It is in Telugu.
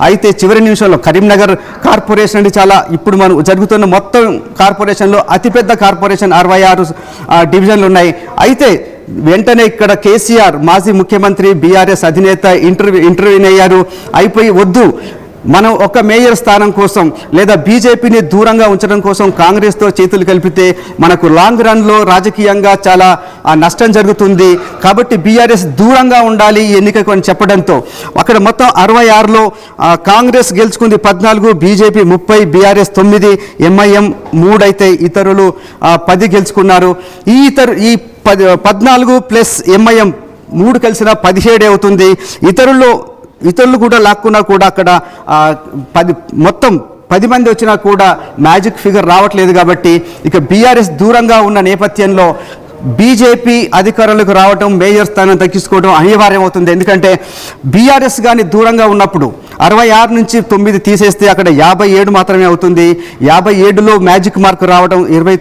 అయితే చివరి నిమిషంలో కరీంనగర్ కార్పొరేషన్ అంటే చాలా ఇప్పుడు మనం జరుగుతున్న మొత్తం కార్పొరేషన్లో అతిపెద్ద కార్పొరేషన్ 66 డివిజన్లు ఉన్నాయి. అయితే వెంటనే ఇక్కడ కేసీఆర్ మాజీ ముఖ్యమంత్రి బీఆర్ఎస్ అధినేత ఇంటర్వ్యూన్ అయ్యారు. అయిపోయి వద్దు, మనం ఒక మేయర్ స్థానం కోసం లేదా బీజేపీని దూరంగా ఉంచడం కోసం కాంగ్రెస్తో చేతులు కలిపితే మనకు లాంగ్ రన్లో రాజకీయంగా చాలా నష్టం జరుగుతుంది. కాబట్టి బీఆర్ఎస్ దూరంగా ఉండాలి ఈ ఎన్నికకు అని చెప్పడంతో అక్కడ మొత్తం 66లో కాంగ్రెస్ గెలుచుకుంది 14, బీజేపీ 30, బీఆర్ఎస్ 9, ఎంఐఎం 3 అయితే ఇతరులు 10 గెలుచుకున్నారు. ఈ 14 ప్లస్ ఎంఐఎం 3 కలిసిన 17 అవుతుంది. ఇతరులు కూడా లాక్కున్నా కూడా అక్కడ మొత్తం 10 మంది వచ్చినా కూడా మ్యాజిక్ ఫిగర్ రావట్లేదు. కాబట్టి ఇక బీఆర్ఎస్ దూరంగా ఉన్న నేపథ్యంలో బీజేపీ అధికారంలోకి రావడం, మేయర్ స్థానం దక్కించుకోవడం అనివార్యం అవుతుంది. ఎందుకంటే బీఆర్ఎస్ కానీ దూరంగా ఉన్నప్పుడు 66 నుంచి 9 తీసేస్తే అక్కడ 57 మాత్రమే అవుతుంది. 57లో మ్యాజిక్ మార్క్ రావడం